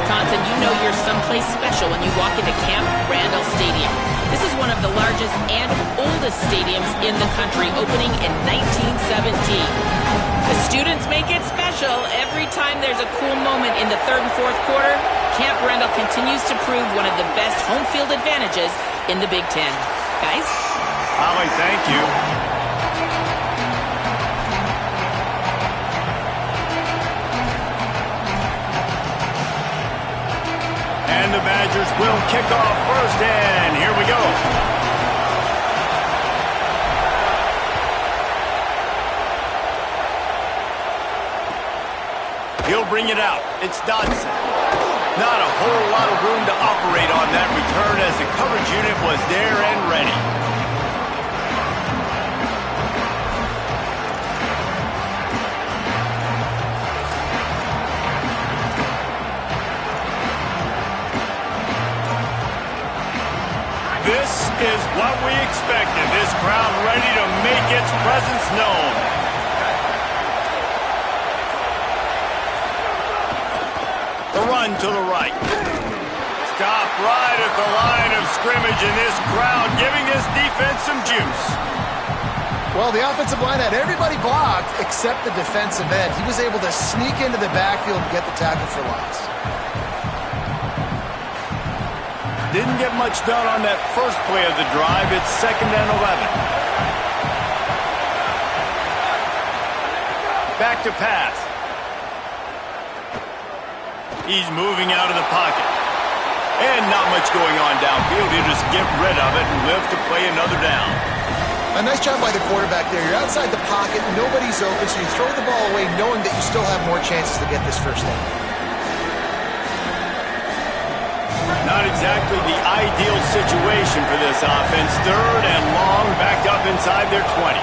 Wisconsin, you know you're someplace special when you walk into Camp Randall Stadium. This is one of the largest and oldest stadiums in the country, opening in 1917. The students make it special. Every time there's a cool moment in the third and fourth quarter, Camp Randall continues to prove one of the best home field advantages in the Big Ten. Guys? Holly, thank you. And the Badgers will kick off first, and here we go. He'll bring it out. It's Dodson. Not a whole lot of room to operate on that return as the coverage unit was there and ready. This is what we expected. This crowd ready to make its presence known. The run to the right. Stop right at the line of scrimmage, and this crowd giving this defense some juice. Well, the offensive line had everybody blocked except the defensive end. He was able to sneak into the backfield and get the tackle for loss. Didn't get much done on that first play of the drive. It's 2nd and 11. Back to pass. He's moving out of the pocket. And not much going on downfield. He'll just get rid of it and live to play another down. A nice job by the quarterback there. You're outside the pocket, nobody's open, so you throw the ball away knowing that you still have more chances to get this first down. Not exactly the ideal situation for this offense. 3rd and long, backed up inside their 20.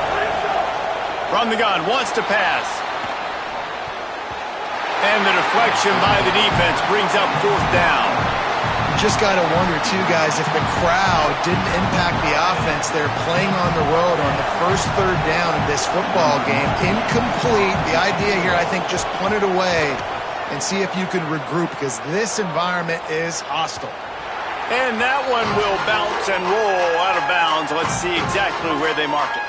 From the gun, wants to pass. And the deflection by the defense brings up 4th down. You just got to wonder, too, guys, if the crowd didn't impact the offense. They're playing on the road on the first 3rd down of this football game. Incomplete. The idea here, I think, just punt it away and see if you can regroup, because this environment is hostile. And that one will bounce and roll out of bounds. Let's see exactly where they mark it.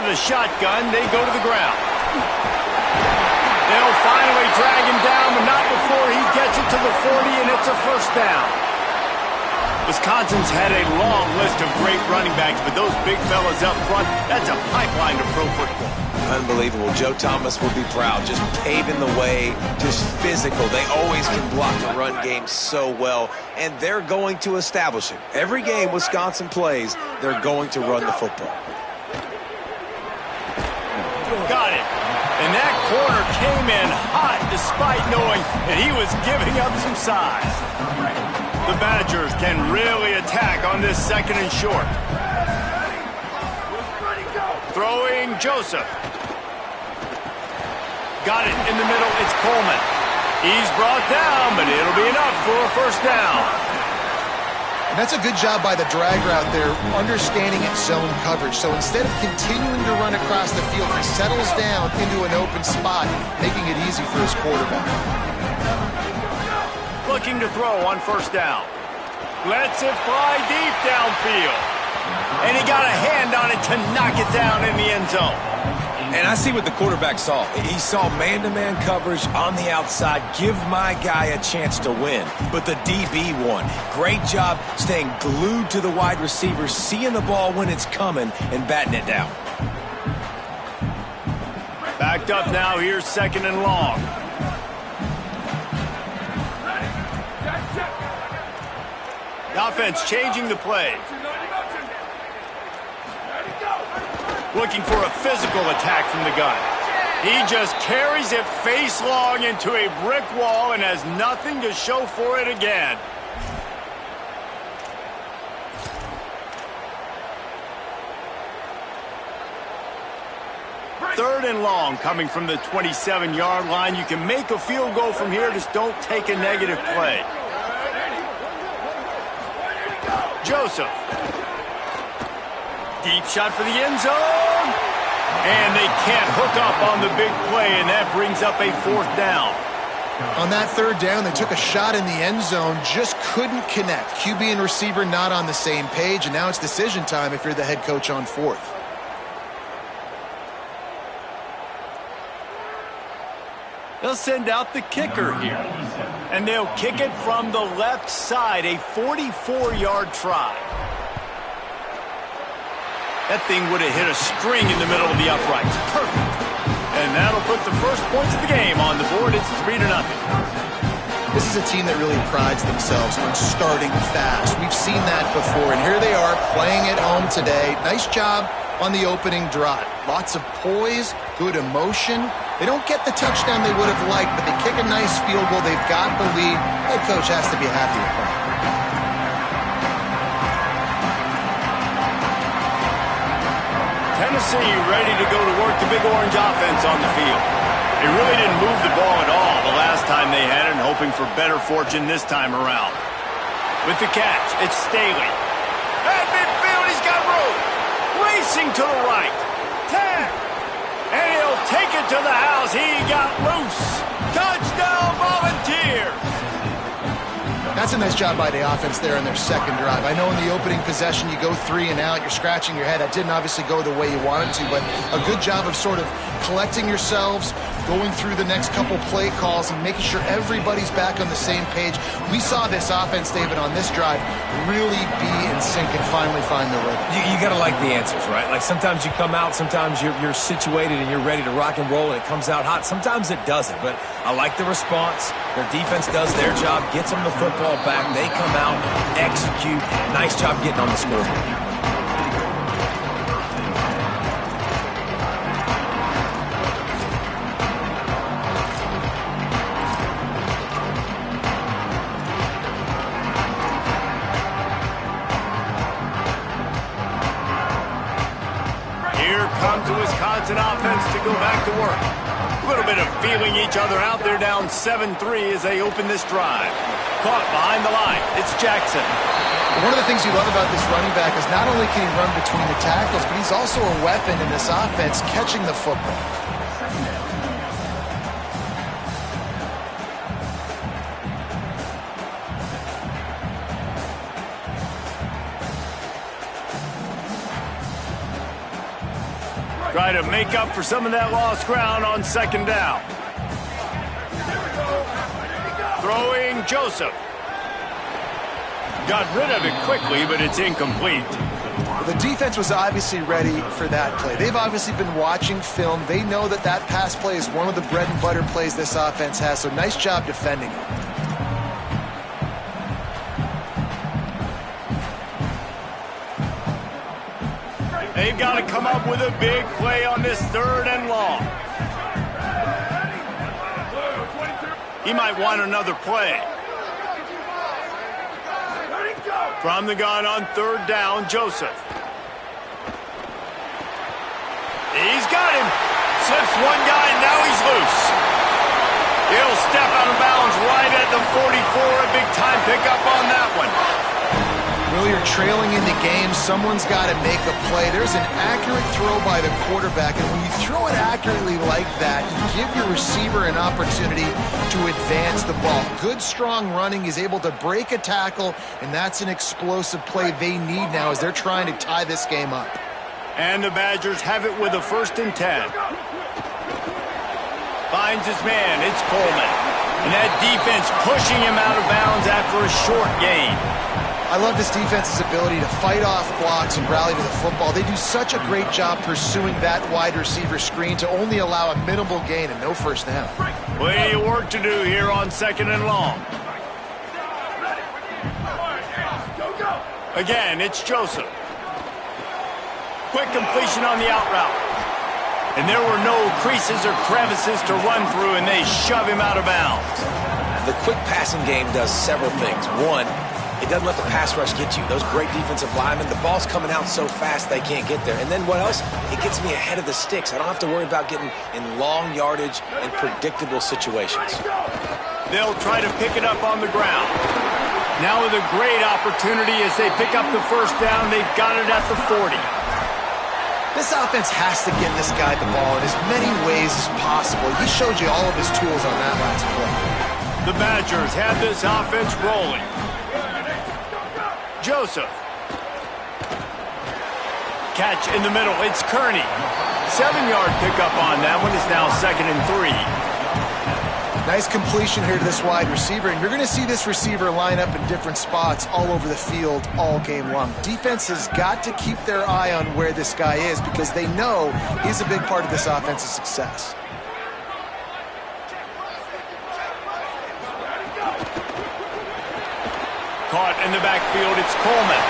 The shotgun, they go to the ground. They'll finally drag him down, but not before he gets it to the 40, and it's a first down. Wisconsin's had a long list of great running backs, but those big fellas up front, that's a pipeline to pro football. Unbelievable. Joe Thomas will be proud. Just paving the way, just physical. They always can block the run game so well, and they're going to establish it. Every game Wisconsin plays, they're going to run the football. Got it. And that corner came in hot despite knowing that he was giving up some size. The Badgers can really attack on this 2nd and short. Throwing Joseph. Got it in the middle. It's Coleman. He's brought down, but it'll be enough for a first down. And that's a good job by the drag route there, understanding its zone coverage. So instead of continuing to run across the field, he settles down into an open spot, making it easy for his quarterback. Looking to throw on first down. Lets it fly deep downfield. And he got a hand on it to knock it down in the end zone. And I see what the quarterback saw. He saw man-to-man coverage on the outside. Give my guy a chance to win. But the DB won. Great job staying glued to the wide receiver, seeing the ball when it's coming and batting it down. Back picked up now. Here's 2nd and long. The offense changing the play. Looking for a physical attack from the gun. He just carries it face long into a brick wall and has nothing to show for it again. Third and long coming from the 27-yard line. You can make a field goal from here, just don't take a negative play. Joseph. Deep shot for the end zone. And they can't hook up on the big play, and that brings up a 4th down. On that 3rd down, they took a shot in the end zone, just couldn't connect. QB and receiver not on the same page, and now it's decision time if you're the head coach on 4th. They'll send out the kicker here. And they'll kick it from the left side, a 44-yard try. That thing would have hit a string in the middle of the uprights. Perfect. And that'll put the first points of the game on the board. It's 3-0. This is a team that really prides themselves on starting fast. We've seen that before, and here they are playing at home today. Nice job on the opening drive. Lots of poise, good emotion. They don't get the touchdown they would have liked, but they kick a nice field goal. They've got the lead. Head coach has to be happy with that. Tennessee ready to go to work the Big Orange offense on the field. They really didn't move the ball at all the last time they had it, and hoping for better fortune this time around. With the catch, it's Staley. At midfield, he's got room. Racing to the right. 10. And he'll take it to the house. He got loose. Touchdown, Volunteers. That's a nice job by the offense there in their 2nd drive. I know in the opening possession you go 3 and out, you're scratching your head. That didn't obviously go the way you wanted to, but a good job of sort of collecting yourselves, going through the next couple play calls and making sure everybody's back on the same page. We saw this offense, David, on this drive really be in sync and finally find the rhythm. You got to like the answers, right? Like sometimes you come out, sometimes you're situated and you're ready to rock and roll and it comes out hot. Sometimes it doesn't, but I like the response. Their defense does their job, gets them the football back. They come out, execute. Nice job getting on the scoreboard. Comes the Wisconsin offense to go back to work. A little bit of feeling each other out. They're down 7-3 as they open this drive. Caught behind the line. It's Jackson. One of the things you love about this running back is not only can he run between the tackles, but he's also a weapon in this offense catching the football. Try to make up for some of that lost ground on 2nd down. Throwing Joseph. Got rid of it quickly, but it's incomplete. The defense was obviously ready for that play. They've obviously been watching film. They know that that pass play is one of the bread and butter plays this offense has, so nice job defending it. They've got to come up with a big play on this 3rd and long. He might want another play. From the gun on 3rd down, Joseph. He's got him. Slips one guy, and now he's loose. He'll step out of bounds right at the 44. A big time pickup on that one. Well, you're trailing in the game. Someone's got to make a play. There's an accurate throw by the quarterback, and when you throw it accurately like that, you give your receiver an opportunity to advance the ball. Good, strong running. He's able to break a tackle, and that's an explosive play they need now as they're trying to tie this game up. And the Badgers have it with a 1st and 10. Finds his man. It's Coleman. And that defense pushing him out of bounds after a short gain. I love this defense's ability to fight off blocks and rally to the football. They do such a great job pursuing that wide receiver screen to only allow a minimal gain and no first down. Plenty of work to do here on 2nd and long. Again, it's Joseph. Quick completion on the out route. And there were no creases or crevices to run through, and they shove him out of bounds. The quick passing game does several things. One, it doesn't let the pass rush get you. Those great defensive linemen, the ball's coming out so fast they can't get there. And then what else? It gets me ahead of the sticks. I don't have to worry about getting in long yardage and predictable situations. They'll try to pick it up on the ground. Now with a great opportunity as they pick up the first down, they've got it at the 40. This offense has to get this guy the ball in as many ways as possible. He showed you all of his tools on that last play. The Badgers have this offense rolling. Joseph. Catch in the middle. It's Kearney. 7-yard pickup on that one. Is now 2nd and 3. Nice completion here to this wide receiver, and you're going to see this receiver line up in different spots all over the field all game long. Defense has got to keep their eye on where this guy is because they know he's a big part of this offense's success. Caught in the backfield, it's Coleman.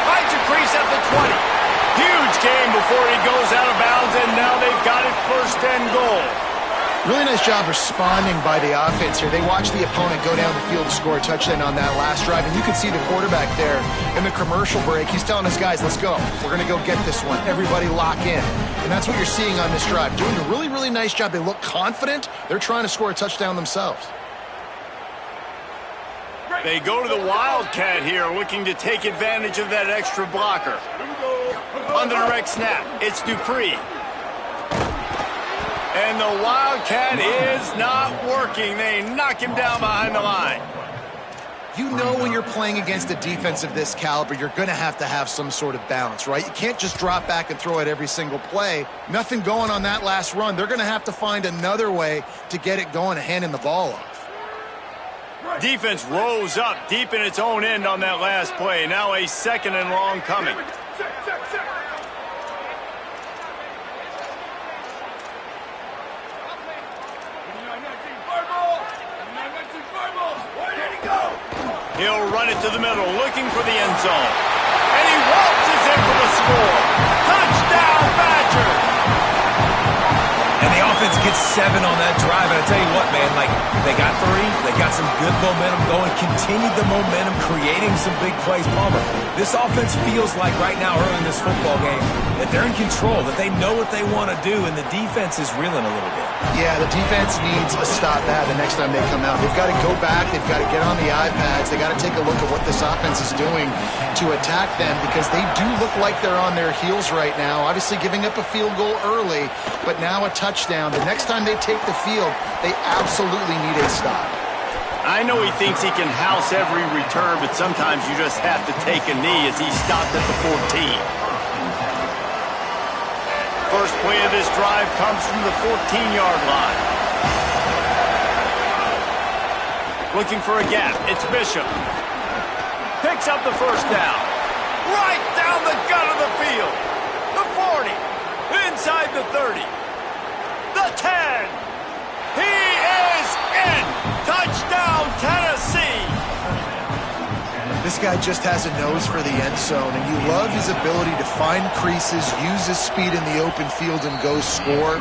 Finds a crease at the 20. Huge gain before he goes out of bounds, and now they've got it 1st and goal. Really nice job responding by the offense here. They watched the opponent go down the field to score a touchdown on that last drive, and you can see the quarterback there in the commercial break. He's telling his guys, let's go. We're going to go get this one. Everybody lock in. And that's what you're seeing on this drive. Doing a really, really nice job. They look confident. They're trying to score a touchdown themselves. They go to the Wildcat here, looking to take advantage of that extra blocker. On the direct snap, it's Dupree. And the Wildcat is not working. They knock him down behind the line. You know when you're playing against a defense of this caliber, you're going to have some sort of balance, right? You can't just drop back and throw it every single play. Nothing going on that last run. They're going to have to find another way to get it going and handing the ball off. Defense rose up deep in its own end on that last play. Now a 2nd and long coming. He'll run it to the middle, looking for the end zone. And he waltzes in for the score. Touchdown, Badgers! And the offense gets 7 on that drive. And I tell you what, man, like, they got 3. They got some good momentum going, continued the momentum, creating some big plays. Palmer, this offense feels like right now, early in this football game, that they're in control, that they know what they want to do, and the defense is reeling a little bit. Yeah, the defense needs a stop that the next time they come out. They've got to go back. They've got to get on the iPads. They've got to take a look at what this offense is doing to attack them because they do look like they're on their heels right now. Obviously giving up a field goal early, but now a touchdown. The next time they take the field, they absolutely need a stop. I know he thinks he can house every return, but sometimes you just have to take a knee as he stopped at the 14. First play of this drive comes from the 14-yard line. Looking for a gap. It's Bishop. Picks up the first down. Right down the gut of the field. The 40. Inside the 30. The 10. He is in. Touchdown, Tennessee. This guy just has a nose for the end zone, and you love his ability to find creases, use his speed in the open field, and go score.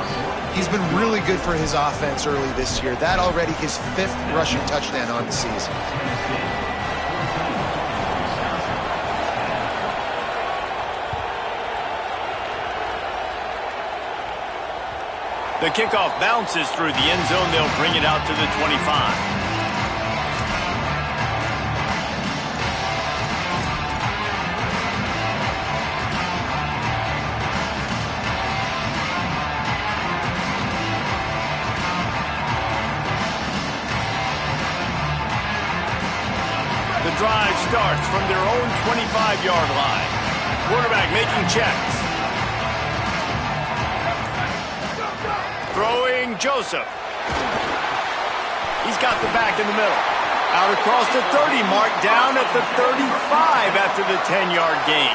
He's been really good for his offense early this year. That already his 5th rushing touchdown on the season. The kickoff bounces through the end zone. They'll bring it out to the 25. The drive starts from their own 25-yard line. Quarterback making checks. Throwing Joseph. He's got the back in the middle. Out across the 30 mark, down at the 35 after the 10-yard gain.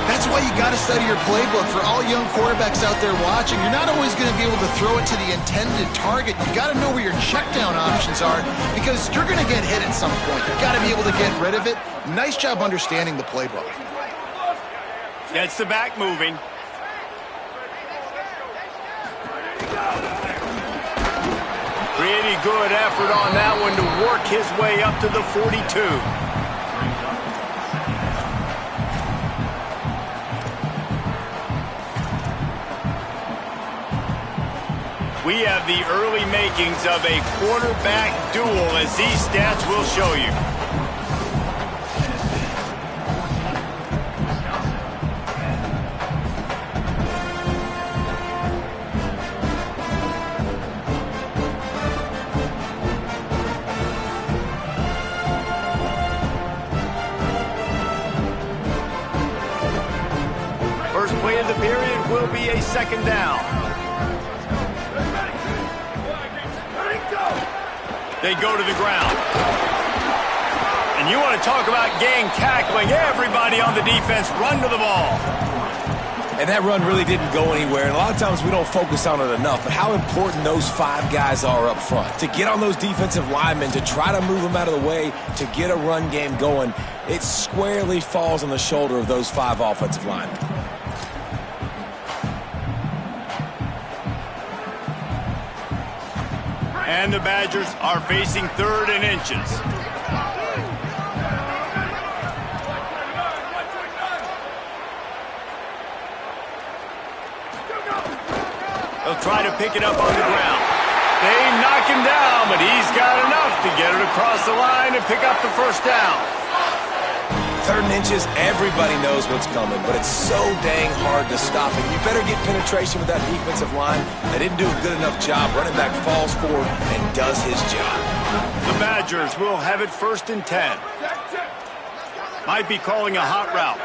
That's why you got to study your playbook. For all young quarterbacks out there watching, you're not always going to be able to throw it to the intended target. You got to know where your check down options are because you're going to get hit at some point. You got to be able to get rid of it. Nice job understanding the playbook. Gets the back moving. Pretty good effort on that one to work his way up to the 42. We have the early makings of a quarterback duel, as these stats will show you. First play of the period will be a second down. They go to the ground. And you want to talk about gang tackling. Everybody on the defense run to the ball. And that run really didn't go anywhere. And a lot of times we don't focus on it enough. But how important those 5 guys are up front. To get on those defensive linemen, to try to move them out of the way, to get a run game going, it squarely falls on the shoulder of those 5 offensive linemen. And the Badgers are facing 3rd and inches. They'll try to pick it up on the ground. They knock him down, but he's got enough to get it across the line and pick up the first down. 3rd and inches, everybody knows what's coming, but it's so dang hard to stop it. You better get penetration with that defensive line. They didn't do a good enough job. Running back falls forward and does his job. The Badgers will have it 1st and 10. Might be calling a hot route.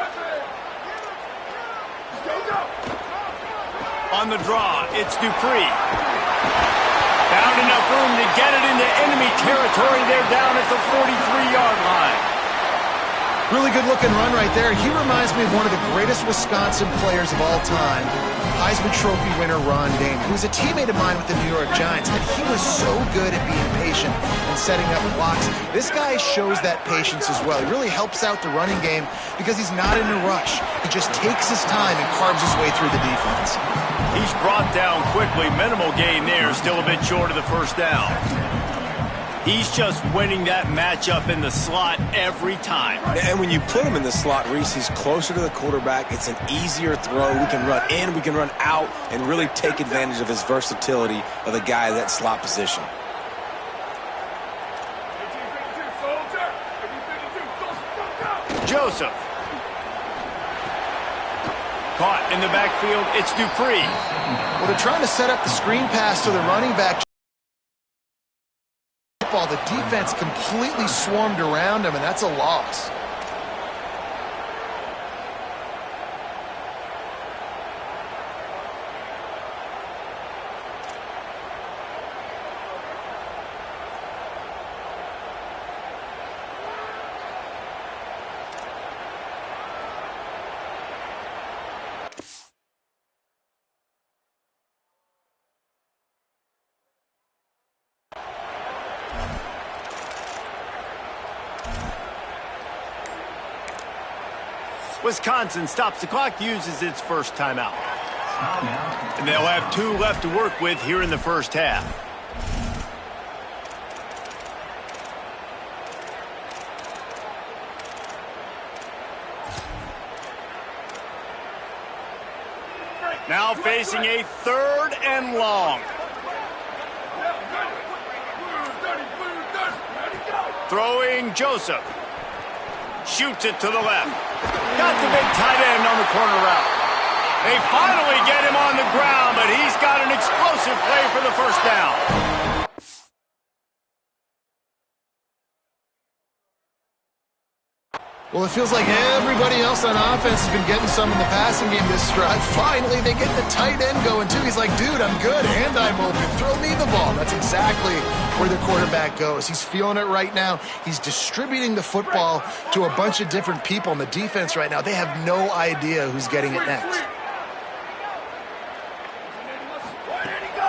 On the draw, it's Dupree. Found enough room to get it into enemy territory. They're down at the 43-yard line. Really good-looking run right there. He reminds me of one of the greatest Wisconsin players of all time, Heisman Trophy winner Ron Dayne, who was a teammate of mine with the New York Giants, and he was so good at being patient and setting up blocks. This guy shows that patience as well. He really helps out the running game because he's not in a rush. He just takes his time and carves his way through the defense. He's brought down quickly. Minimal gain there, still a bit short of the first down. He's just winning that matchup in the slot every time. And when you put him in the slot, Reese, he's closer to the quarterback. It's an easier throw. We can run in, we can run out, and really take advantage of his versatility of the guy in that slot position. Joseph. Caught in the backfield, it's Dupree. Well, they're trying to set up the screen pass to the running back. The defense completely swarmed around him, and that's a loss. Wisconsin stops the clock, uses its first timeout. And they'll have 2 left to work with here in the first half. Now facing a 3rd and long. Throwing Joseph. Shoots it to the left. Got the big tight end on the corner route. They finally get him on the ground, but he's got an explosive play for the first down. Well, it feels like everybody else on offense has been getting some in the passing game this drive. Finally, they get the tight end going, too. He's like, dude, I'm good, and I'm open. Throw me the ball. That's exactly where their quarterback goes. He's feeling it right now. He's distributing the football to a bunch of different people. And the defense right now, they have no idea who's getting it next.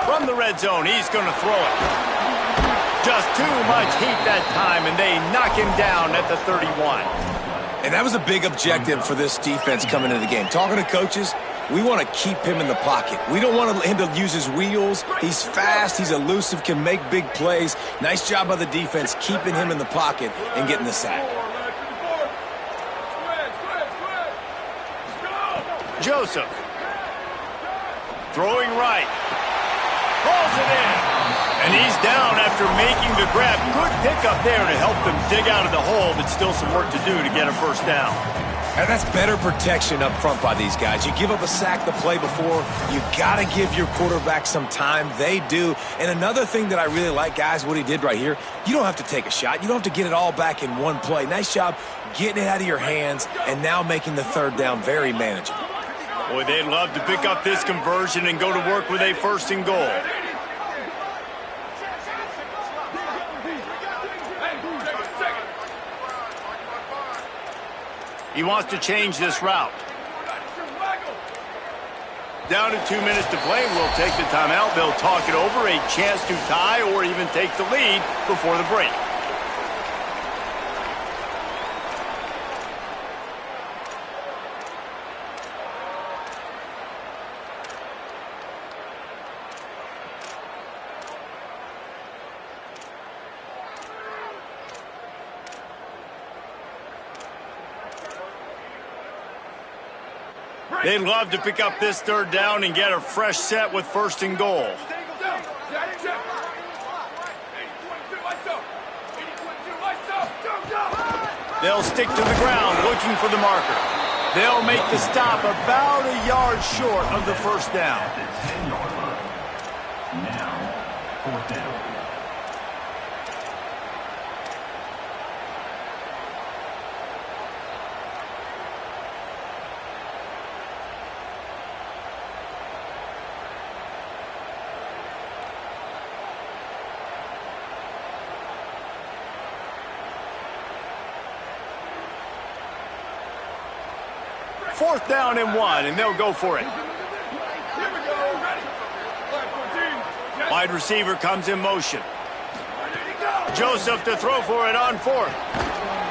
From the red zone, he's going to throw it. Just too much heat that time, and they knock him down at the 31. And that was a big objective for this defense coming into the game. Talking to coaches, we want to keep him in the pocket. We don't want him to use his wheels. He's fast, he's elusive, can make big plays. Nice job by the defense keeping him in the pocket and getting the sack. Joseph. Throwing right. Rolls it in. And he's down after making the grab. Good pickup there to help them dig out of the hole, but still some work to do to get a first down. And that's better protection up front by these guys. You give up a sack the play before, you got to give your quarterback some time. They do. And another thing that I really like, guys, what he did right here, you don't have to take a shot. You don't have to get it all back in one play. Nice job getting it out of your hands and now making the third down very manageable. Boy, they'd love to pick up this conversion and go to work with a 1st and goal. He wants to change this route. Down to 2 minutes to play. We'll take the timeout. They'll talk it over. A chance to tie or even take the lead before the break. They'd love to pick up this 3rd down and get a fresh set with 1st and goal. They'll stick to the ground looking for the marker. They'll make the stop about a yard short of the 1st down. Now, 4th down. Fourth down and 1, and they'll go for it. Wide receiver comes in motion. Joseph to throw for it on 4th.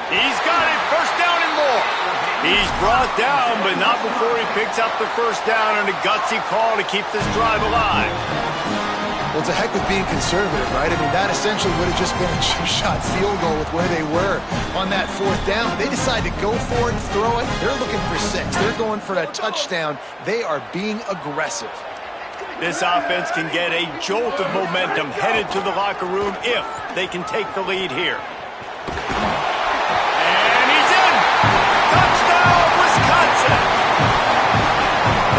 He's got it, 1st down and more. He's brought down, but not before he picks up the 1st down and a gutsy call to keep this drive alive. Well, it's a heck with being conservative, right? I mean, that essentially would have just been a two-shot field goal with where they were on that 4th down. They decide to go for it and throw it. They're looking for 6. They're going for a touchdown. They are being aggressive. This offense can get a jolt of momentum headed to the locker room if they can take the lead here. And he's in! Touchdown, Wisconsin!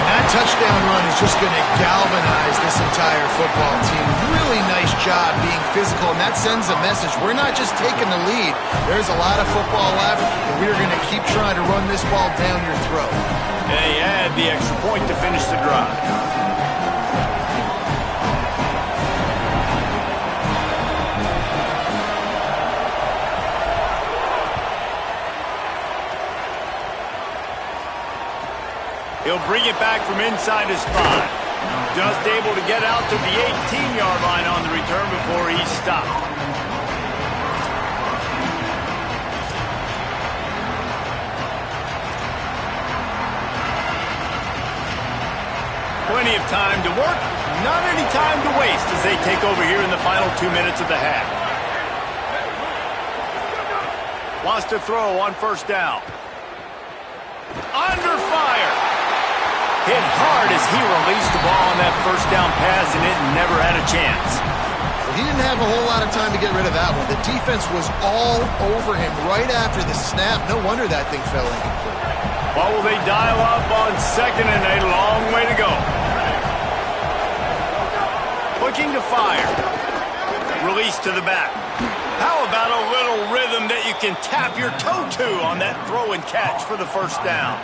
That touchdown run is just going to galvanize this entire football team. Really nice job being physical, and that sends a message. We're not just taking the lead. There's a lot of football left, and we're going to keep trying to run this ball down your throat. They add the extra point to finish the drive. He'll bring it back from inside his spot. Just able to get out to the 18-yard line on the return before he's stopped. Plenty of time to work, not any time to waste as they take over here in the final 2 minutes of the half. Wants to throw on 1st down. Under fire. Hit hard as he released the ball on that 1st down pass, and it never had a chance. He didn't have a whole lot of time to get rid of that one. The defense was all over him right after the snap. No wonder that thing fell incomplete. What will they dial up on 2nd and a long way to go? Looking to fire. Release to the back. How about a little rhythm that you can tap your toe to on that throw and catch for the 1st down?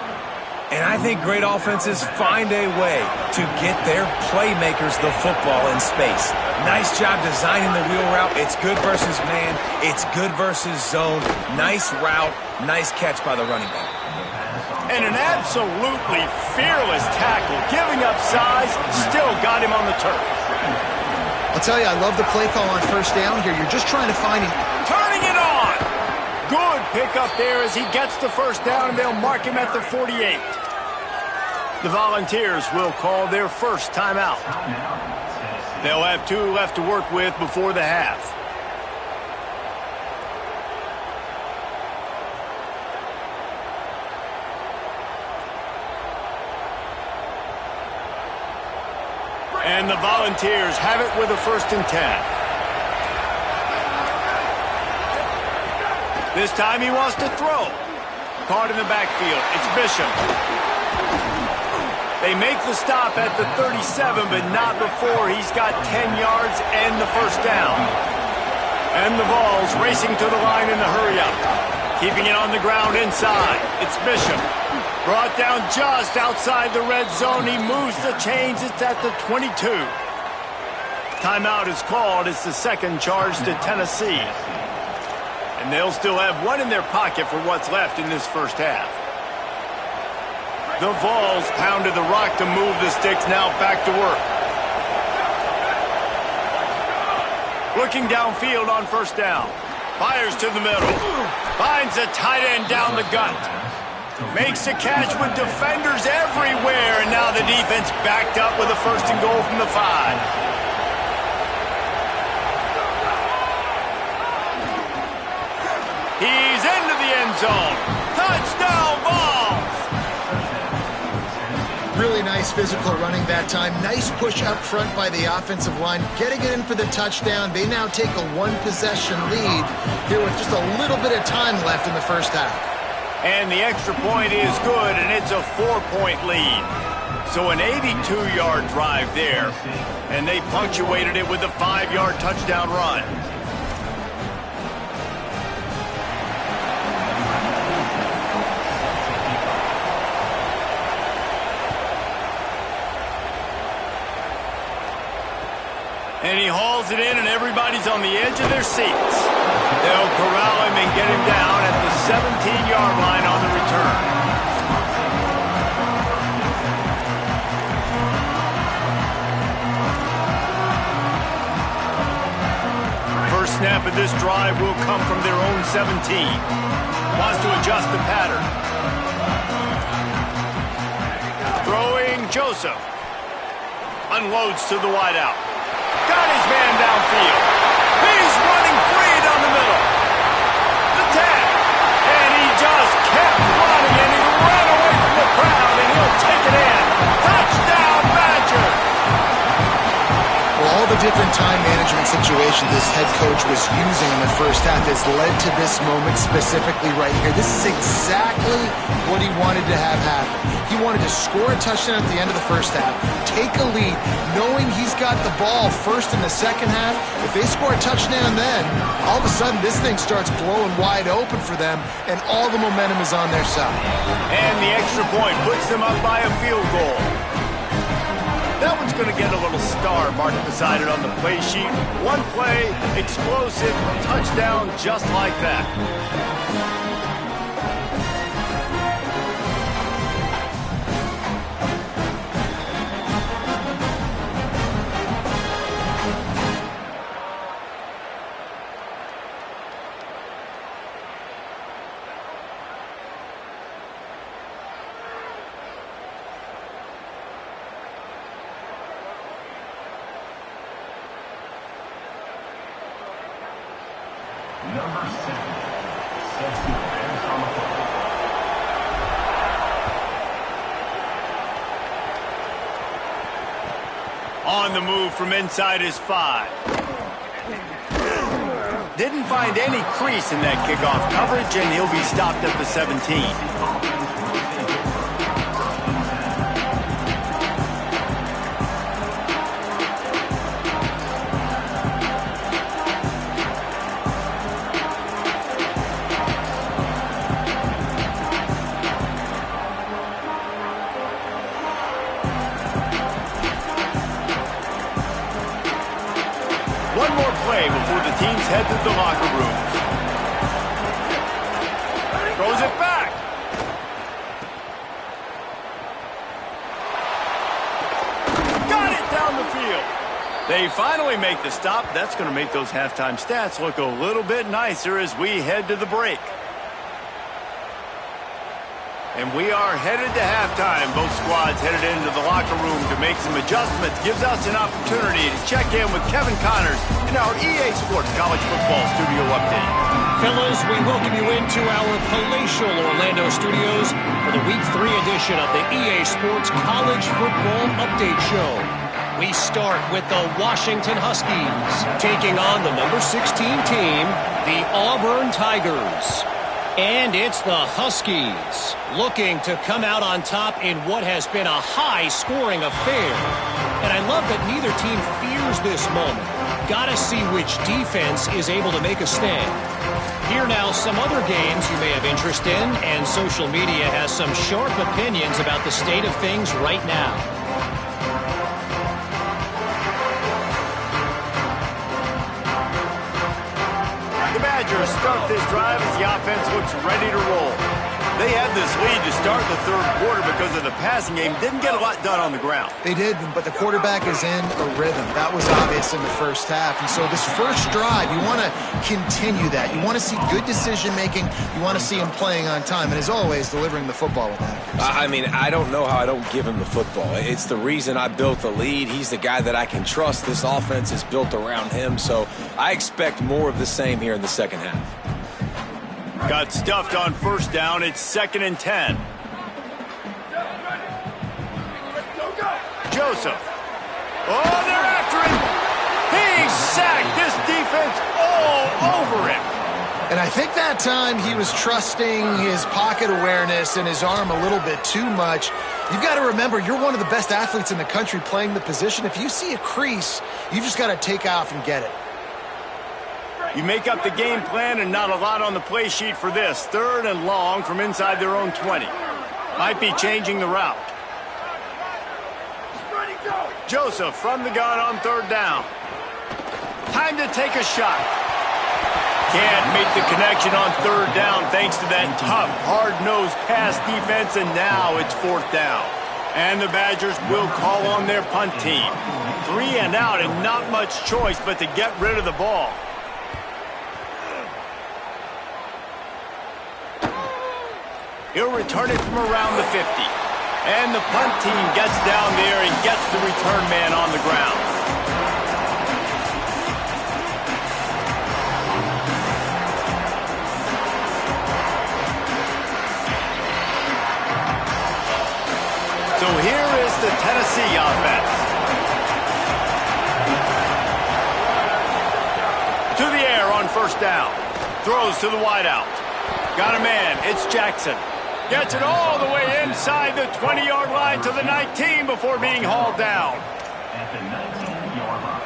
And I think great offenses find a way to get their playmakers the football in space. Nice job designing the wheel route. It's good versus man. It's good versus zone. Nice route. Nice catch by the running back. And an absolutely fearless tackle. Giving up size, still got him on the turf. I'll tell you, I love the play call on first down here. You're just trying to find it. Turning it on! Good pickup there as he gets the first down, and they'll mark him at the 48. The Volunteers will call their first timeout. They'll have 2 left to work with before the half. And the Volunteers have it with a 1st and 10. This time he wants to throw. Caught in the backfield. It's Bishop. They make the stop at the 37, but not before he's got 10 yards and the first down. And the Vols racing to the line in the hurry-up. Keeping it on the ground inside. It's Bishop. Brought down just outside the red zone. He moves the chains. It's at the 22. Timeout is called. It's the second charge to Tennessee. And they'll still have 1 in their pocket for what's left in this first half. The Vols pounded the rock to move the sticks, now back to work. Looking downfield on first down. Fires to the middle. Finds a tight end down the gut. Makes a catch with defenders everywhere, and now the defense backed up with a 1st and goal from the 5. He's into the end zone. Touchdown, Vols! Really nice physical running that time. Nice push up front by the offensive line. Getting it in for the touchdown. They now take a 1-possession lead here with just a little bit of time left in the first half. And the extra point is good, and it's a 4-point lead. So an 82-yard drive there, and they punctuated it with a 5-yard touchdown run. And he hauls it in, and everybody's on the edge of their seats. They'll corral him and get him down at the 17-yard line on the return. First snap of this drive will come from their own 17. Wants to adjust the pattern. Throwing Joseph. Unloads to the wideout. Got his man downfield. He's running free down the middle. The tag. And he just kept running, and he ran away from the crowd, and he'll take it in. Touchdown, Badger! Well, all the different time management situations this head coach was using in the first half has led to this moment specifically right here. This is exactly what he wanted to have happen. He wanted to score a touchdown at the end of the first half, take a lead, knowing he's got the ball first in the second half. If they score a touchdown then, all of a sudden this thing starts blowing wide open for them, and all the momentum is on their side. And the extra point puts them up by a field goal. That one's going to get a little star marked beside it on the play sheet. One play, explosive, touchdown just like that. Number 7, sets the defense on the ball. On the move from inside his 5. Didn't find any crease in that kickoff coverage, and he'll be stopped at the 17. more play before the teams head to the locker rooms. Throws it back. Got it down the field. They finally make the stop. That's going to make those halftime stats look a little bit nicer as we head to the break. And we are headed to halftime. Both squads headed into the locker room to make some adjustments. Gives us an opportunity to check in with Kevin Connors in our EA Sports College Football Studio Update. Fellas, we welcome you into our palatial Orlando studios for the Week 3 edition of the EA Sports College Football Update Show. We start with the Washington Huskies taking on the number 16 team, the Auburn Tigers. And it's the Huskies looking to come out on top in what has been a high-scoring affair. And I love that neither team fears this moment. Gotta see which defense is able to make a stand. Here now, some other games you may have interest in, and social media has some sharp opinions about the state of things right now. The Badgers start this drive as the offense looks ready to roll. They had this lead to start the third quarter because of the passing game. Didn't get a lot done on the ground. They did, but the quarterback is in a rhythm. That was obvious in the first half. And so this first drive, you want to continue that. You want to see good decision-making. You want to see him playing on time. And as always, delivering the football with accuracy. I mean, I don't know how I don't give him the football. It's the reason I built the lead. He's the guy that I can trust. This offense is built around him. So I expect more of the same here in the second half. Got stuffed on first down. It's 2nd and 10. Joseph. Oh, they're after him. He's sacked. This defense all over him. And I think that time he was trusting his pocket awareness and his arm a little bit too much. You've got to remember, you're one of the best athletes in the country playing the position. If you see a crease, you just got to take off and get it. You make up the game plan and not a lot on the play sheet for this. 3rd and long from inside their own 20. Might be changing the route. Joseph from the gun on 3rd down. Time to take a shot. Can't make the connection on 3rd down thanks to that tough, hard-nosed pass defense, and now it's 4th down. And the Badgers will call on their punt team. 3 and out and not much choice but to get rid of the ball. He'll return it from around the 50. And the punt team gets down there and gets the return man on the ground. So here is the Tennessee offense. To the air on 1st down. Throws to the wideout. Got a man. It's Jackson. Gets it all the way inside the 20-yard line to the 19 before being hauled down. At the 19-yard line.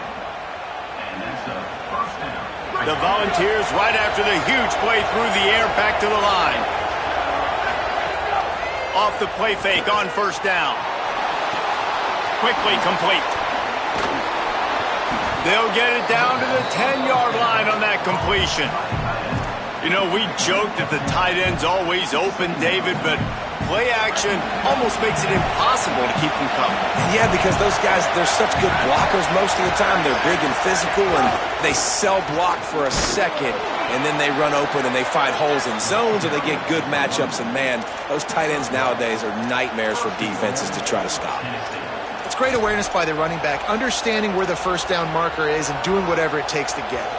And that's a 1st down. The Volunteers right after the huge play through the air back to the line. Off the play fake on 1st down. Quickly complete. They'll get it down to the 10-yard line on that completion. You know, we joke that the tight end's always open, David, but play action almost makes it impossible to keep them coming. Yeah, because those guys, they're such good blockers most of the time. They're big and physical, and they sell block for a second, and then they run open and they find holes in zones, or they get good matchups. And, man, those tight ends nowadays are nightmares for defenses to try to stop. It's great awareness by the running back, understanding where the 1st down marker is and doing whatever it takes to get it.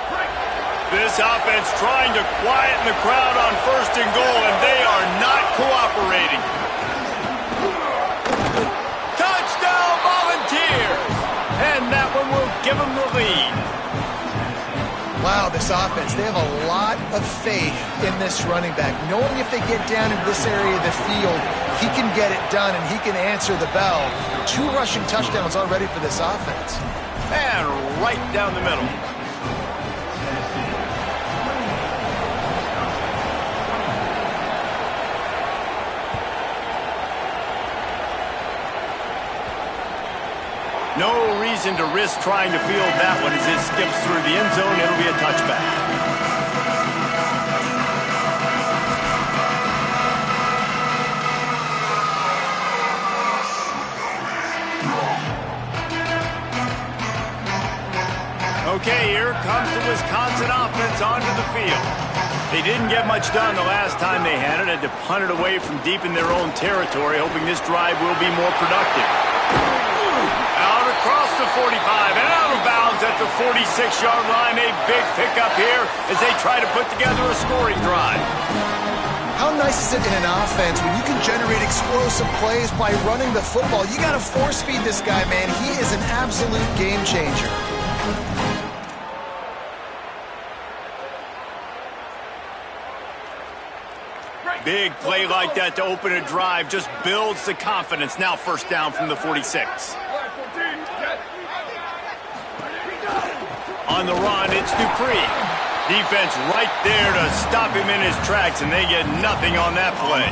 This offense trying to quieten the crowd on 1st and goal, and they are not cooperating. Touchdown, Volunteers! And that one will give them the lead. Wow, this offense, they have a lot of faith in this running back. Knowing if they get down into this area of the field, he can get it done and he can answer the bell. 2 rushing touchdowns already for this offense. And right down the middle. No reason reason to risk trying to field that one as it skips through the end zone. It'll be a touchback. Okay, here comes the Wisconsin offense onto the field. They didn't get much done the last time they had it. Had to punt it away from deep in their own territory, hoping this drive will be more productive. Out across the 45 and out of bounds at the 46-yard line. A big pickup here as they try to put together a scoring drive. How nice is it in an offense when you can generate explosive plays by running the football? You got to force feed this guy, man. He is an absolute game changer. Big play like that to open a drive just builds the confidence. Now first down from the 46. On the run, it's Dupree. Defense right there to stop him in his tracks, and they get nothing on that play.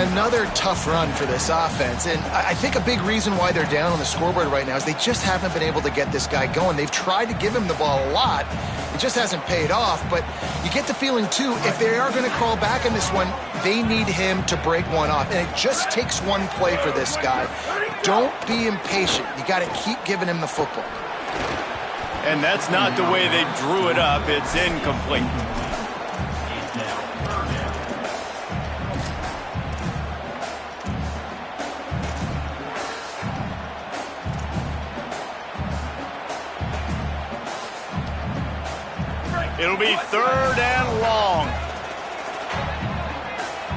Another tough run for this offense, and I think a big reason why they're down on the scoreboard right now is they just haven't been able to get this guy going. They've tried to give him the ball a lot. It just hasn't paid off, but you get the feeling, too, if they are going to crawl back in this one, they need him to break one off, and it just takes one play for this guy. Don't be impatient. You got to keep giving him the football. And that's not the way they drew it up. It's incomplete. It'll be third and long.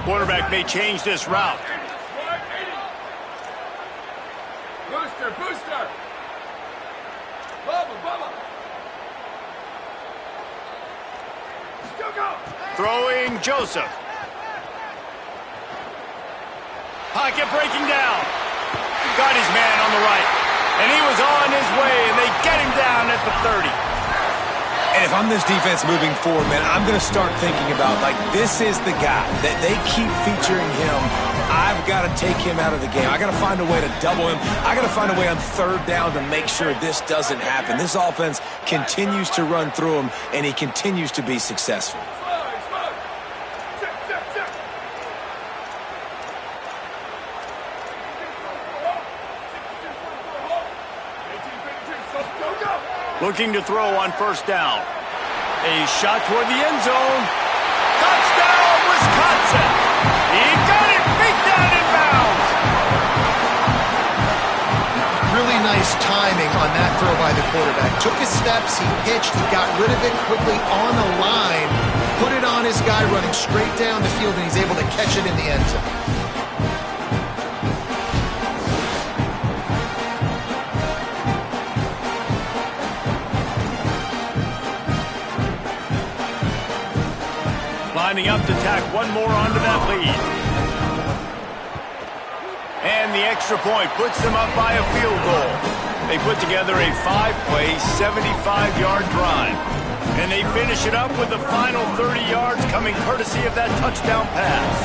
Quarterback may change this route. Booster, booster. Bubba, Bubba. Still go. Throwing Joseph. Pocket breaking down. Got his man on the right. And he was on his way, and they get him down at the 30. And if I'm this defense moving forward, man, I'm going to start thinking about, like, this is the guy that they keep featuring him. I've got to take him out of the game. I got to find a way to double him. I got to find a way on third down to make sure this doesn't happen. This offense continues to run through him, and he continues to be successful. Looking to throw on first down. A shot toward the end zone. Touchdown, Wisconsin! He got it, beat down in bounds! Really nice timing on that throw by the quarterback. Took his steps, he pitched, he got rid of it quickly on the line, put it on his guy running straight down the field, and he's able to catch it in the end zone. Lining up to tack one more onto that lead. And the extra point puts them up by a field goal. They put together a 5-play, 75-yard drive. And they finish it up with the final 30 yards coming courtesy of that touchdown pass.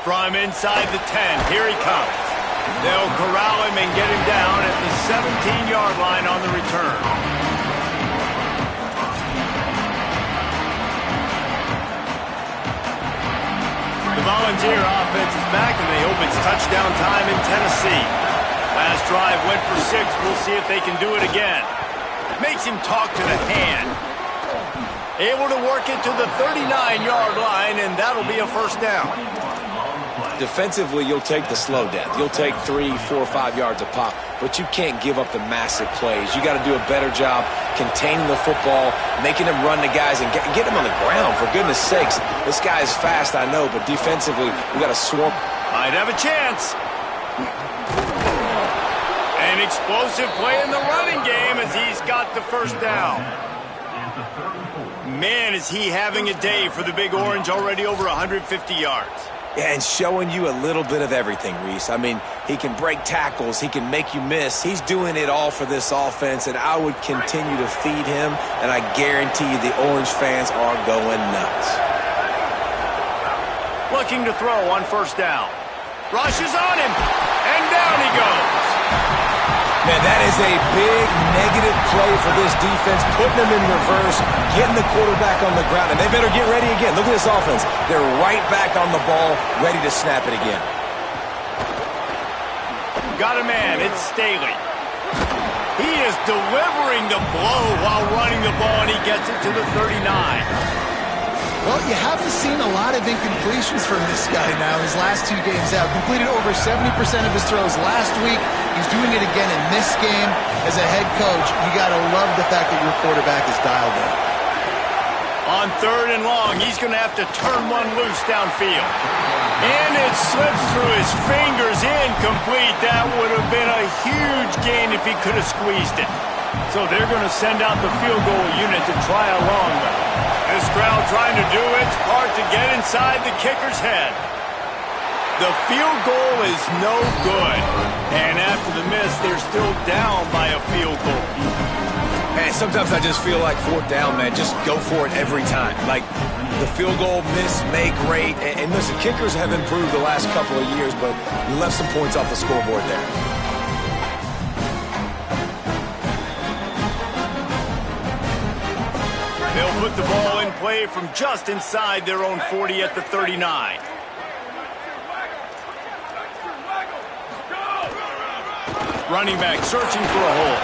From inside the 10, here he comes. They'll corral him and get him down at the 17-yard line on the return. The Volunteer offense is back, and they hope it's touchdown time in Tennessee. Last drive went for 6. We'll see if they can do it again. Makes him talk to the hand. Able to work it to the 39-yard line, and that'll be a first down. Defensively, you'll take the slow death. You'll take 3, 4, 5 yards a pop, but you can't give up the massive plays. You got to do a better job containing the football, making him run the guys, and get him on the ground. For goodness sakes, this guy is fast, I know, but defensively, we got to swarm. Might have a chance. An explosive play in the running game as he's got the first down. Man, is he having a day for the Big Orange, already over 150 yards. Yeah, and showing you a little bit of everything, Reese. I mean, he can break tackles. He can make you miss. He's doing it all for this offense, and I would continue to feed him, and I guarantee you the Orange fans are going nuts. Looking to throw on first down. Rushes on him, and down he goes. Man, that is a big negative play for this defense, putting them in reverse, getting the quarterback on the ground, and they better get ready again. Look at this offense. They're right back on the ball, ready to snap it again. Got a man, it's Staley. He is delivering the blow while running the ball, and he gets it to the 39. Well, you haven't seen a lot of incompletions from this guy now his last 2 games out. Completed over 70% of his throws last week. He's doing it again in this game. As a head coach, you got to love the fact that your quarterback is dialed in. On 3rd and long, he's going to have to turn one loose downfield. And it slips through his fingers, incomplete. That would have been a huge gain if he could have squeezed it. So they're going to send out the field goal unit to try a long one. This crowd trying to do its part to get inside the kicker's head. The field goal is no good. And after the miss, they're still down by a field goal. Man, sometimes I just feel like 4th down, man. Just go for it every time. Like, the field goal miss, make great. And listen, kickers have improved the last couple of years, but you left some points off the scoreboard there. They'll put the ball in play from just inside their own 40 at the 39. Running back searching for a hole.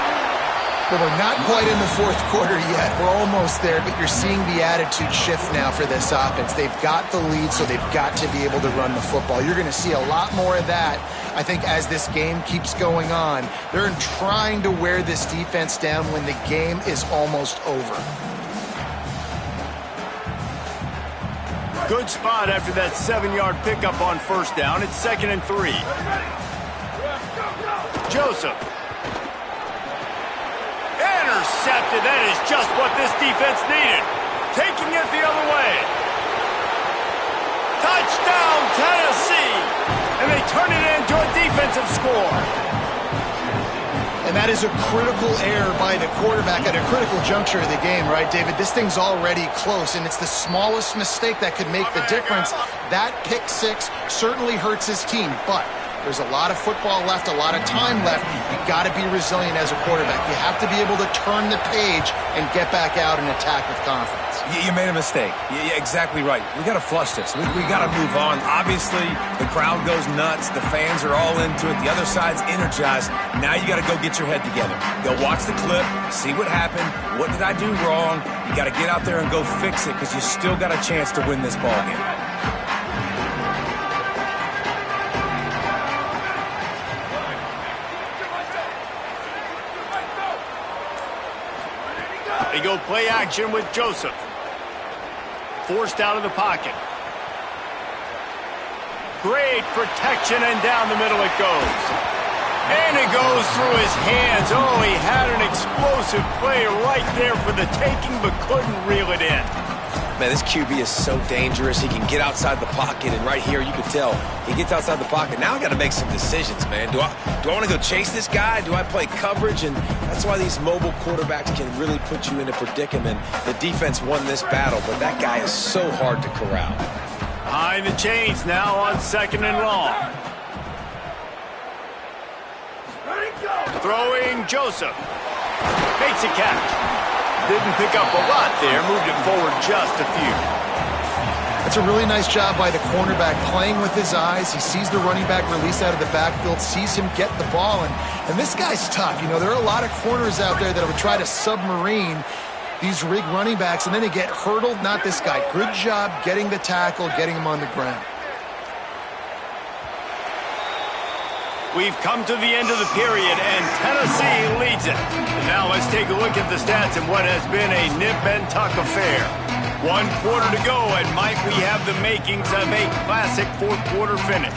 Well, we're not quite in the 4th quarter yet. We're almost there, but you're seeing the attitude shift now for this offense. They've got the lead, so they've got to be able to run the football. You're going to see a lot more of that, I think, as this game keeps going on. They're trying to wear this defense down when the game is almost over. Good spot after that 7-yard pickup on first down. It's 2nd and 3. Joseph. Intercepted. That is just what this defense needed. Taking it the other way. Touchdown, Tennessee. And they turn it into a defensive score. And that is a critical error by the quarterback at a critical juncture of the game, right, David? This thing's already close, and it's the smallest mistake that could make the difference. That pick 6 certainly hurts his team, but there's a lot of football left, a lot of time left. You've got to be resilient as a quarterback. You have to be able to turn the page and get back out and attack with confidence. You made a mistake. Yeah, exactly right. We got to flush this. We got to move on. Obviously, the crowd goes nuts. The fans are all into it. The other side's energized. Now you got to go get your head together. Go watch the clip, see what happened. What did I do wrong? You got to get out there and go fix it because you still got a chance to win this ball game. They go play action with Joseph. Forced out of the pocket. Great protection, and down the middle it goes. And it goes through his hands. Oh, he had an explosive play right there for the taking, but couldn't reel it in. Man, this QB is so dangerous. He can get outside the pocket, and right here you can tell he gets outside the pocket. Now I got to make some decisions, man. Do I want to go chase this guy? Do I play coverage? And that's why these mobile quarterbacks can really put you in a predicament. The defense won this battle, but that guy is so hard to corral. Behind the chains now on 2nd and long. Throwing Joseph. Makes a catch. Didn't pick up a lot there, moved it forward just a few. That's a really nice job by the cornerback, playing with his eyes. He sees the running back release out of the backfield, sees him get the ball, and this guy's tough. You know, there are a lot of corners out there that would try to submarine these rig running backs, and then they get hurdled. Not this guy. Good job getting the tackle, getting him on the ground. We've come to the end of the period, and Tennessee leads it. And now let's take a look at the stats in what has been a nip-and-tuck affair. 1 quarter to go, and might we have the makings of a classic 4th quarter finish.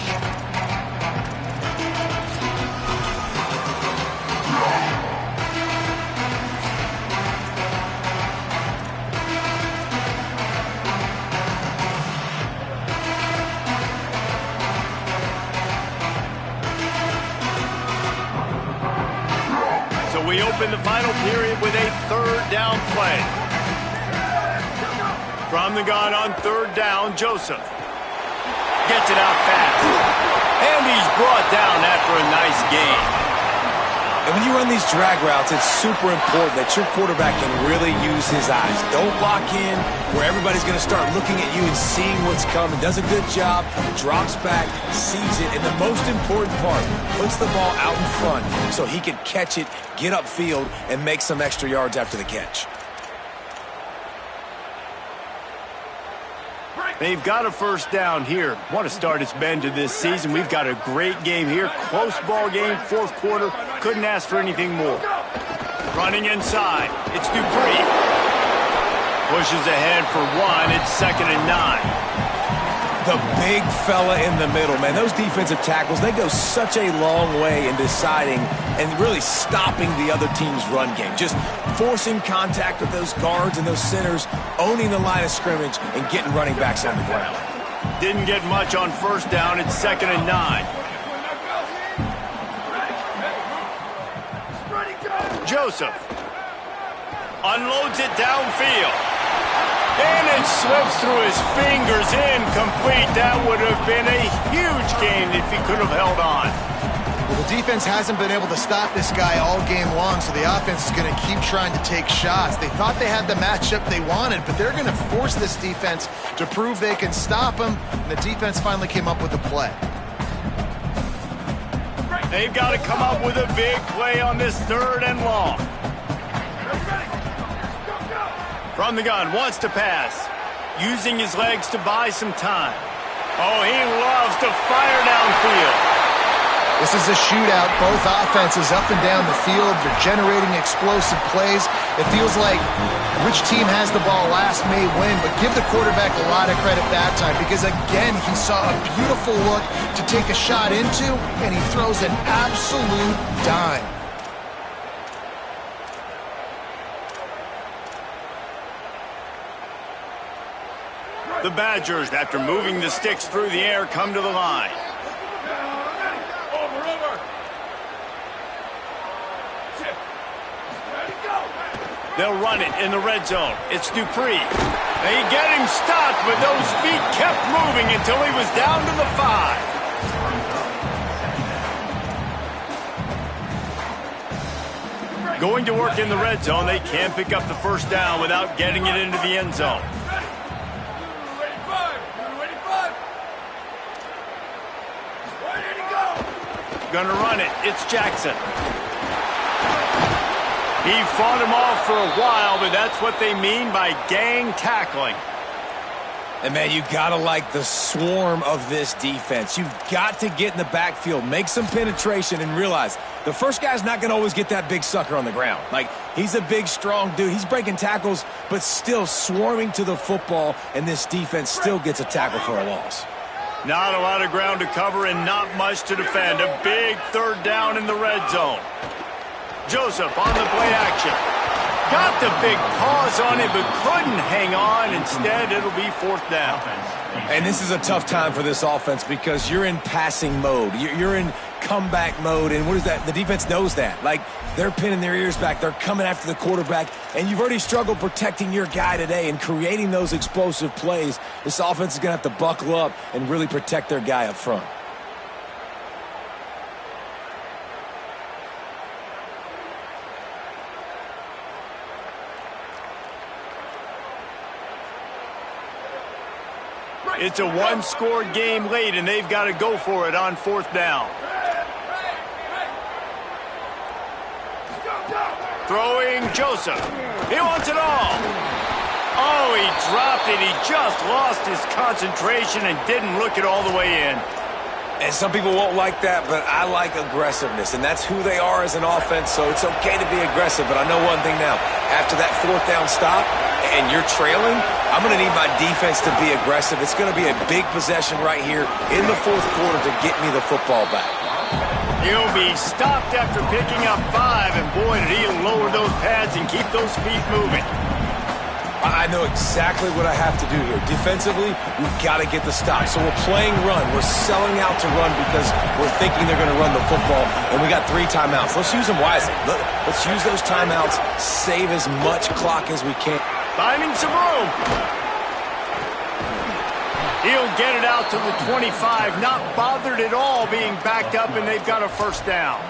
We open the final period with a 3rd down play. From the gun on 3rd down, Joseph. Gets it out fast. And he's brought down after a nice gain. And when you run these drag routes, it's super important that your quarterback can really use his eyes. Don't lock in where everybody's going to start looking at you and seeing what's coming. Does a good job, drops back, sees it, and the most important part, puts the ball out in front so he can catch it, get upfield, and make some extra yards after the catch. They've got a first down here. Want to start its bend to this season. We've got a great game here. Close ball game, fourth quarter. Couldn't ask for anything more. Running inside. It's Dupree. Pushes ahead for one. It's 2nd and 9. The big fella in the middle, man. Those defensive tackles, they go such a long way in deciding and really stopping the other team's run game. Just forcing contact with those guards and those centers, owning the line of scrimmage, and getting running backs on the ground. Didn't get much on first down. It's 2nd and 9. Joseph unloads it downfield. And it slips through his fingers, incomplete. That would have been a huge game if he could have held on. Well, the defense hasn't been able to stop this guy all game long, so the offense is going to keep trying to take shots. They thought they had the matchup they wanted, but they're going to force this defense to prove they can stop him, and the defense finally came up with a play. They've got to come up with a big play on this 3rd and long. From the gun, wants to pass. Using his legs to buy some time. Oh, he loves to fire downfield. This is a shootout. Both offenses up and down the field. They're generating explosive plays. It feels like which team has the ball last may win, but give the quarterback a lot of credit that time because, again, he saw a beautiful look to take a shot into, and he throws an absolute dime. The Badgers, after moving the sticks through the air, come to the line. They'll run it in the red zone. It's Dupree. They get him stopped, but those feet kept moving until he was down to the 5. Going to work in the red zone, they can't pick up the first down without getting it into the end zone. Gonna run it. It's Jackson. He fought him off for a while, but that's what they mean by gang tackling. And, man, you got to like the swarm of this defense. You've got to get in the backfield, make some penetration, and realize the first guy's not going to always get that big sucker on the ground. Like, he's a big, strong dude. He's breaking tackles, but still swarming to the football, and this defense still gets a tackle for a loss. Not a lot of ground to cover and not much to defend. A big 3rd down in the red zone. Joseph on the play action. Got the big paws on it, but couldn't hang on. Instead, it'll be 4th down. And this is a tough time for this offense because you're in passing mode. You're in comeback mode, and what is that? The defense knows that. Like, they're pinning their ears back. They're coming after the quarterback, and you've already struggled protecting your guy today and creating those explosive plays. This offense is going to have to buckle up and really protect their guy up front. It's a one-score game late, and they've got to go for it on 4th down. Throwing Joseph. He wants it all. Oh, he dropped it. He just lost his concentration and didn't look it all the way in. And some people won't like that, but I like aggressiveness, and that's who they are as an offense, so it's okay to be aggressive. But I know one thing now. After that 4th down stop and you're trailing, I'm going to need my defense to be aggressive. It's going to be a big possession right here in the 4th quarter to get me the football back. He'll be stopped after picking up 5, and boy, did he lower those pads and keep those feet moving. I know exactly what I have to do here. Defensively, we've got to get the stop. So we're playing run. We're selling out to run because we're thinking they're going to run the football, and we got 3 timeouts. Let's use them wisely. Let's use those timeouts, save as much clock as we can. Finding some room. He'll get it out to the 25, not bothered at all being backed up, and they've got a first down.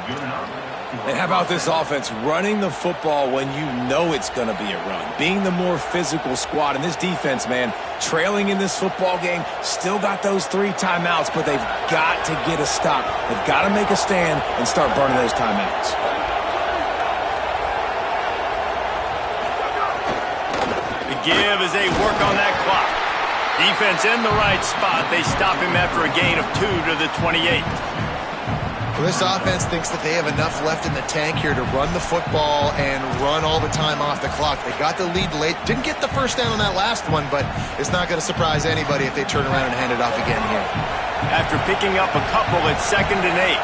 And how about this offense running the football when you know it's going to be a run? Being the more physical squad. And this defense, man, trailing in this football game, still got those 3 timeouts, but they've got to get a stop. They've got to make a stand and start burning those timeouts. The give as they work on that clock. Defense in the right spot. They stop him after a gain of 2 to the 28. Well, this offense thinks that they have enough left in the tank here to run the football and run all the time off the clock. They got the lead late. Didn't get the first down on that last one, but it's not going to surprise anybody if they turn around and hand it off again here. After picking up a couple, it's 2nd and 8.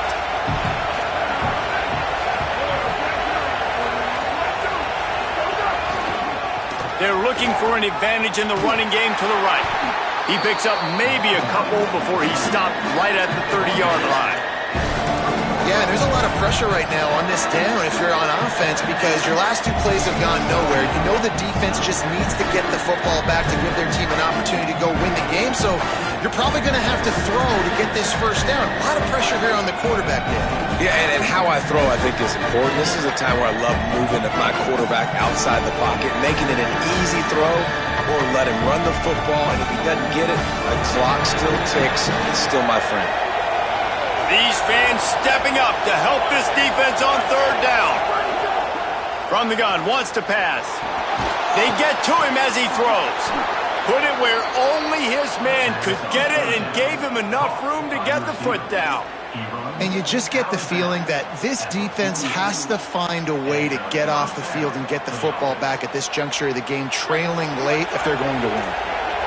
They're looking for an advantage in the running game to the right. He picks up maybe a couple before he's stopped right at the 30-yard line. Yeah, there's a lot of pressure right now on this down if you're on offense because your last 2 plays have gone nowhere. You know the defense just needs to get the football back to give their team an opportunity to go win the game, so you're probably going to have to throw to get this first down. A lot of pressure here on the quarterback there. Yeah, and how I throw, I think, is important. This is a time where I love moving my quarterback outside the pocket, making it an easy throw, or let him run the football, and if he doesn't get it, the clock still ticks. It's still my friend. These fans stepping up to help this defense on 3rd down. From the gun, wants to pass. They get to him as he throws. Put it where only his man could get it and gave him enough room to get the foot down. And you just get the feeling that this defense has to find a way to get off the field and get the football back at this juncture of the game, trailing late if they're going to win.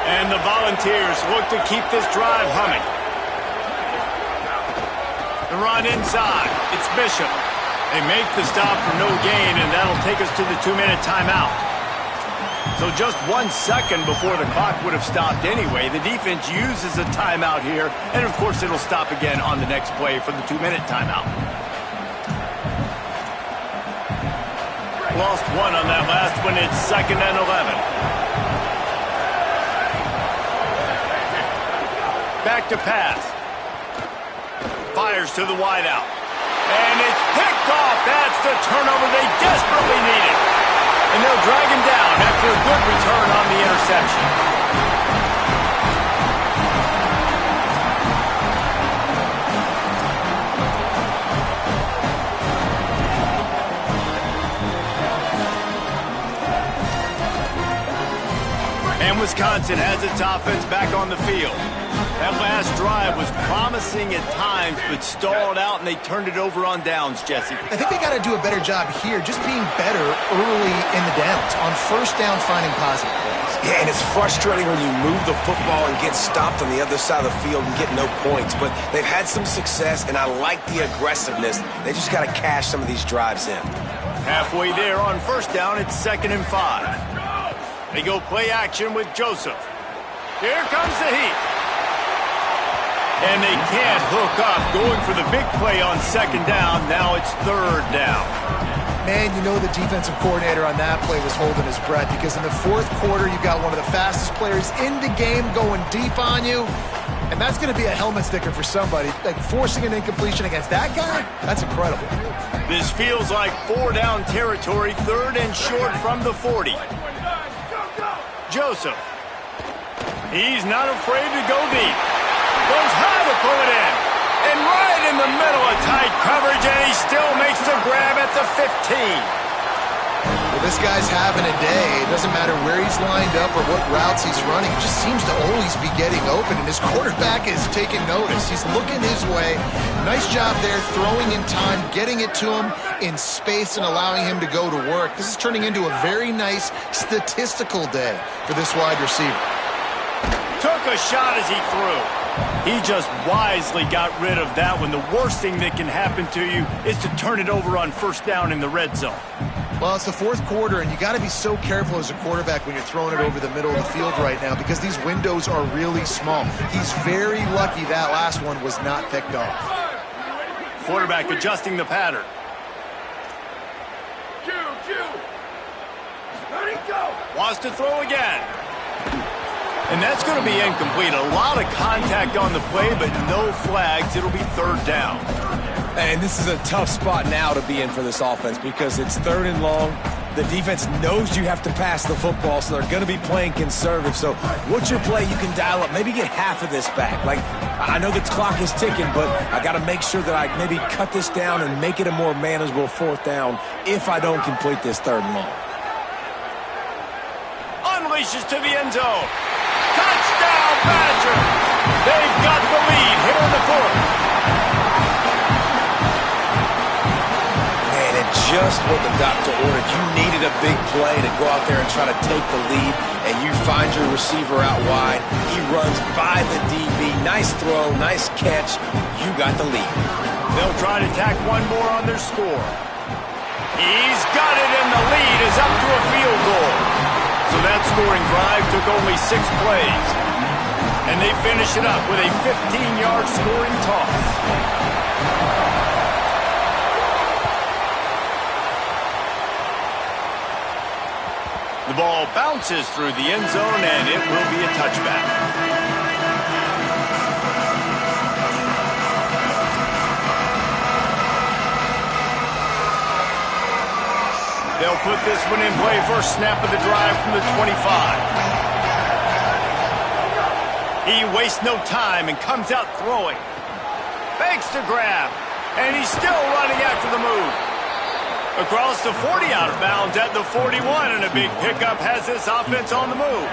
And the Volunteers look to keep this drive humming. The run inside. It's Bishop. They make the stop for no gain, and that'll take us to the 2-minute timeout. So just 1 second before the clock would have stopped anyway. The defense uses a timeout here, and of course it'll stop again on the next play for the 2-minute timeout. Lost 1 on that last one. It's 2nd and 11. Back to pass. Fires to the wideout. And it's picked off. That's the turnover they desperately needed. And they'll drag him down after a good return on the interception. And Wisconsin has its offense back on the field. That last drive was promising at times, but stalled out, and they turned it over on downs, Jesse. I think they got to do a better job here, just being better early in the downs. On first down, finding positive plays. Yeah, and it's frustrating when you move the football and get stopped on the other side of the field and get no points. But they've had some success, and I like the aggressiveness. They just got to cash some of these drives in. Halfway there on first down, it's 2nd and 5. They go play action with Joseph. Here comes the heat. And they can't hook up, going for the big play on 2nd down. Now it's 3rd down. Man, you know the defensive coordinator on that play was holding his breath because in the 4th quarter, you've got one of the fastest players in the game going deep on you. And that's going to be a helmet sticker for somebody. Like forcing an incompletion against that guy, that's incredible. This feels like 4-down territory, 3rd and short from the 40. Joseph. He's not afraid to go deep. Goes high to pull it in. And right in the middle of tight coverage, and he still makes the grab at the 15. Well, this guy's having a day. It doesn't matter where he's lined up or what routes he's running. He just seems to always be getting open, and his quarterback is taking notice. He's looking his way. Nice job there, throwing in time, getting it to him in space and allowing him to go to work. This is turning into a very nice statistical day for this wide receiver. Took a shot as he threw. He just wisely got rid of that one. The worst thing that can happen to you is to turn it over on first down in the red zone. Well, it's the 4th quarter, and you got to be so careful as a quarterback when you're throwing it over the middle of the field right now because these windows are really small. He's very lucky that last one was not picked off. Quarterback adjusting the pattern. Wants to throw again. And that's going to be incomplete. A lot of contact on the play, but no flags. It'll be third down. And this is a tough spot now to be in for this offense because it's third and long. The defense knows you have to pass the football, so they're going to be playing conservative. So what's your play you can dial up? Maybe get half of this back. Like, I know the clock is ticking, but I got to make sure that I maybe cut this down and make it a more manageable fourth down if I don't complete this third and long. Unleashes to the end zone. Touchdown, Badgers! They've got the lead here in the fourth. Man, and just what the doctor ordered. You needed a big play to go out there and try to take the lead, and you find your receiver out wide. He runs by the DB. Nice throw, nice catch. You got the lead. They'll try to tack one more on their score. He's got it, and the lead is up to a field goal. So that scoring drive took only 6 plays. And they finish it up with a 15-yard scoring toss. The ball bounces through the end zone, and it will be a touchback. They'll put this one in play. First snap of the drive from the 25. He wastes no time and comes out throwing. Fakes to grab, and he's still running after the move. Across the 40, out of bounds at the 41, and a big pickup has this offense on the move.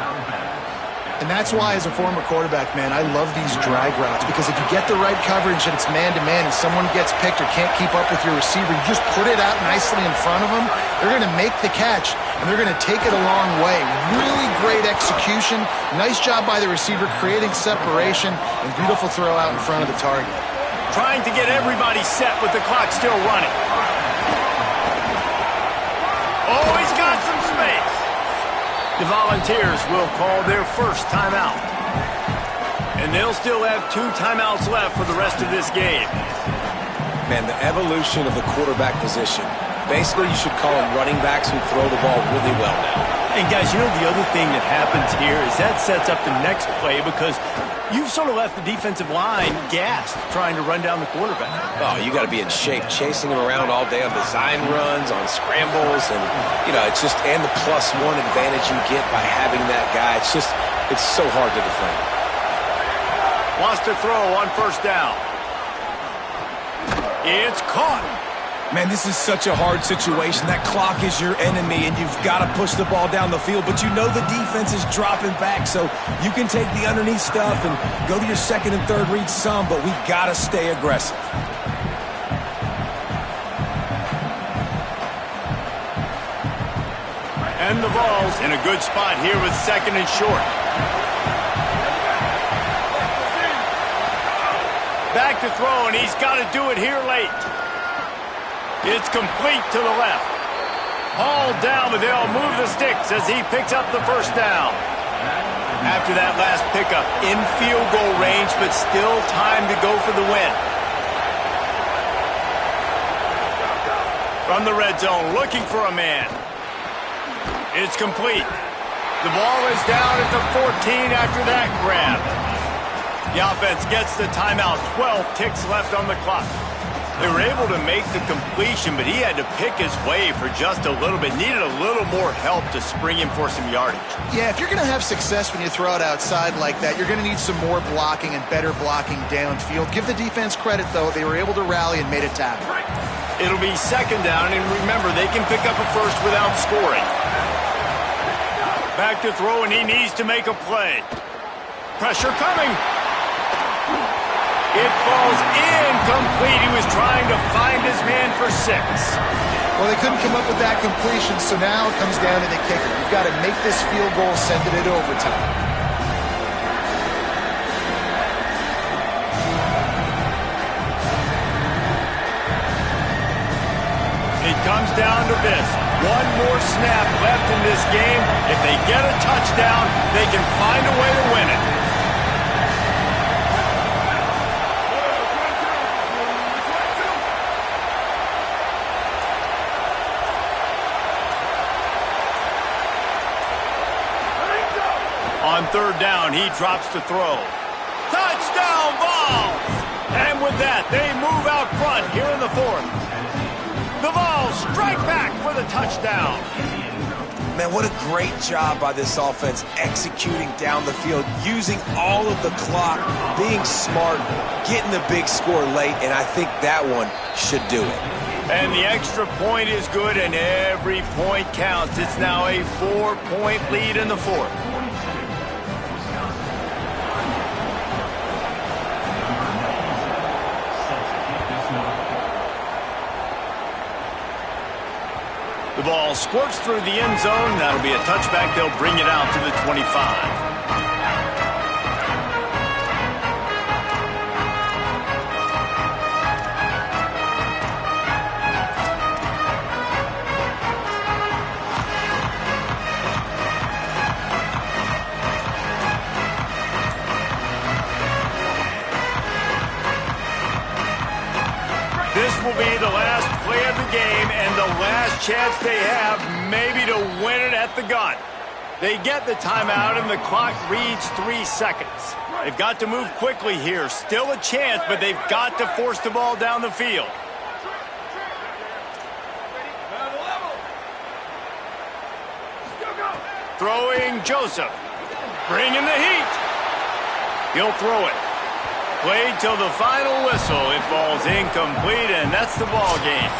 And that's why, as a former quarterback, man, I love these drag routes, because if you get the right coverage and it's man-to-man and someone gets picked or can't keep up with your receiver, you just put it out nicely in front of them. They're going to make the catch, and they're going to take it a long way. Really great execution. Nice job by the receiver creating separation, and beautiful throw out in front of the target. Trying to get everybody set with the clock still running. Oh, he's got some space. The Volunteers will call their first timeout. And they'll still have 2 timeouts left for the rest of this game. Man, the evolution of the quarterback position. Basically, you should call them running backs who throw the ball really well now. And guys, you know the other thing that happens here is that sets up the next play, because you've sort of left the defensive line gassed trying to run down the quarterback. Oh, you got to be in shape, chasing him around all day on design runs, on scrambles, and, you know, it's just, and the +1 advantage you get by having that guy. It's just, it's so hard to defend. Wants to throw on first down. It's caught. Man, this is such a hard situation. That clock is your enemy, and you've got to push the ball down the field. But you know the defense is dropping back, so you can take the underneath stuff and go to your second and third read some, but we've got to stay aggressive. And the ball's in a good spot here with second and short. Back to throw, and he's got to do it here late. It's complete to the left. Hauled down, but they'll move the sticks as he picks up the first down. After that last pickup, in field goal range, but still time to go for the win. From the red zone, looking for a man. It's complete. The ball is down at the 14 after that grab. The offense gets the timeout. 12 ticks left on the clock. They were able to make the completion, but he had to pick his way for just a little bit. Needed a little more help to spring him for some yardage. Yeah, if you're going to have success when you throw it outside like that, you're going to need some more blocking and better blocking downfield. Give the defense credit, though. They were able to rally and made a tackle. It'll be second down, and remember, they can pick up a first without scoring. Back to throw, and he needs to make a play. Pressure coming. It falls incomplete. He was trying to find his man for 6. Well, they couldn't come up with that completion, so now it comes down to the kicker. You've got to make this field goal, send it into overtime. It comes down to this. One more snap left in this game. If they get a touchdown, they can find a way to win it. On third down, he drops to throw. Touchdown, Vols! And with that, they move out front here in the fourth. The Vols strike back for the touchdown. Man, what a great job by this offense executing down the field, using all of the clock, being smart, getting the big score late, and I think that one should do it. And the extra point is good, and every point counts. It's now a 4-point lead in the fourth. The ball squirts through the end zone. That'll be a touchback. They'll bring it out to the 25. This will be the last play of the game and the last chance they have maybe to win it at the gun. They get the timeout and the clock reads 3 seconds. They've got to move quickly here. Still a chance, but they've got to force the ball down the field. Throwing Joseph. Bringing the heat. He'll throw it. Played till the final whistle. It falls incomplete, and that's the ball game.